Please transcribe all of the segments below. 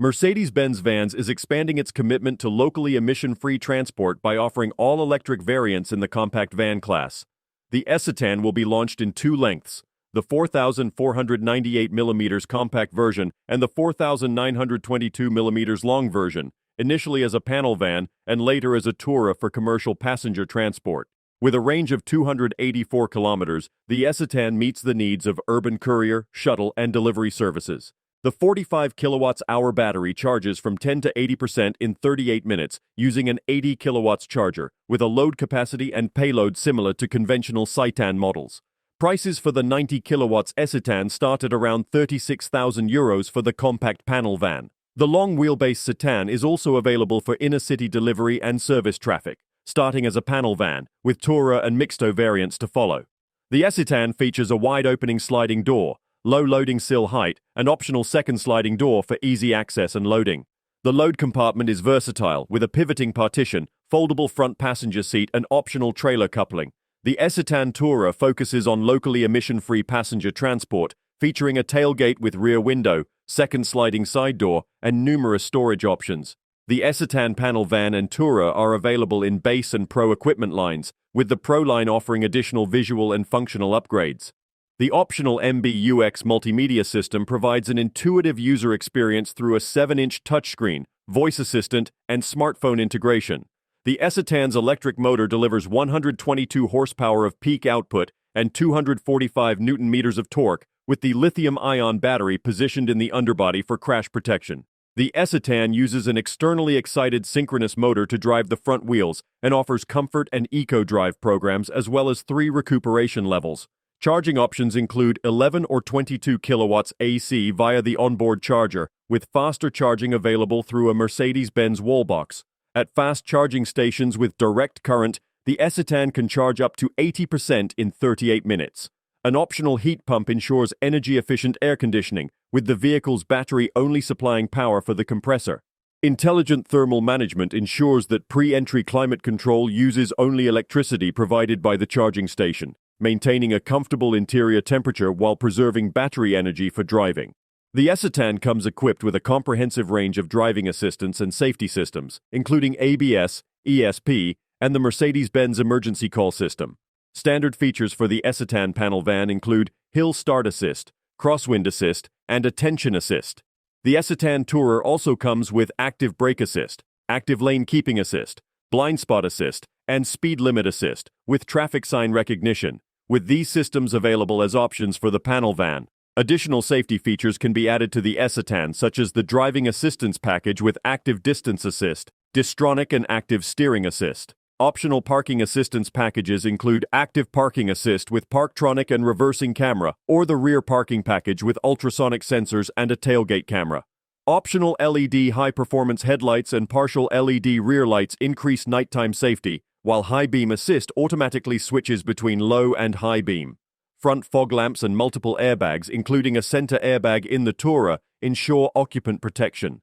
Mercedes-Benz Vans is expanding its commitment to locally emission-free transport by offering all-electric variants in the compact van class. The eCitan will be launched in two lengths, the 4,498mm compact version and the 4,922mm long version, initially as a panel van and later as a tourer for commercial passenger transport. With a range of 284 kilometers, the eCitan meets the needs of urban courier, shuttle, and delivery services. The 45 kilowatt-hour battery charges from 10 to 80% in 38 minutes using an 80 kilowatts charger, with a load capacity and payload similar to conventional Citan models. Prices for the 90 kilowatts eCitan start at around €36,000 for the compact panel van. The long wheelbase Citan is also available for inner-city delivery and service traffic, starting as a panel van, with tourer and mixto variants to follow. The eCitan features a wide-opening sliding door, low loading sill height, and optional second sliding door for easy access and loading. The load compartment is versatile, with a pivoting partition, foldable front passenger seat, and optional trailer coupling. The eCitan Tourer focuses on locally emission-free passenger transport, featuring a tailgate with rear window, second sliding side door, and numerous storage options. The eCitan panel van and Tourer are available in base and Pro equipment lines, with the Pro line offering additional visual and functional upgrades. The optional MBUX multimedia system provides an intuitive user experience through a 7-inch touchscreen, voice assistant, and smartphone integration. The eCitan's electric motor delivers 122 horsepower of peak output and 245 newton-meters of torque, with the lithium-ion battery positioned in the underbody for crash protection. The eCitan uses an externally excited synchronous motor to drive the front wheels and offers comfort and eco-drive programs as well as 3 recuperation levels. Charging options include 11 or 22 kilowatts AC via the onboard charger, with faster charging available through a Mercedes-Benz wallbox. At fast charging stations with direct current, the eCitan can charge up to 80% in 38 minutes. An optional heat pump ensures energy-efficient air conditioning, with the vehicle's battery only supplying power for the compressor. Intelligent thermal management ensures that pre-entry climate control uses only electricity provided by the charging station, maintaining a comfortable interior temperature while preserving battery energy for driving. The eCitan comes equipped with a comprehensive range of driving assistance and safety systems, including ABS, ESP, and the Mercedes-Benz emergency call system. Standard features for the eCitan panel van include hill start assist, crosswind assist, and attention assist. The eCitan Tourer also comes with active brake assist, active lane keeping assist, blind spot assist, and speed limit assist, with traffic sign recognition, with these systems available as options for the panel van. Additional safety features can be added to the eCitan, such as the driving assistance package with active distance assist, Distronic and active steering assist. Optional parking assistance packages include active parking assist with Parktronic and reversing camera, or the rear parking package with ultrasonic sensors and a tailgate camera. Optional LED high-performance headlights and partial LED rear lights increase nighttime safety, while high beam assist automatically switches between low and high beam. Front fog lamps and multiple airbags, including a center airbag in the Tourer, ensure occupant protection.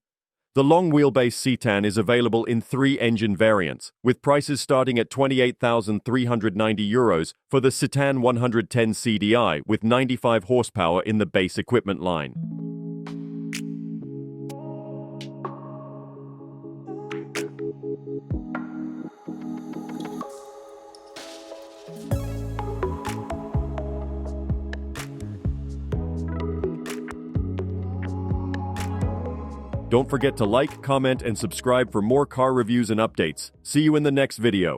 The long wheelbase Citan is available in 3 engine variants, with prices starting at €28,390 for the Citan 110 CDI with 95 horsepower in the base equipment line. Don't forget to like, comment, and subscribe for more car reviews and updates. See you in the next video.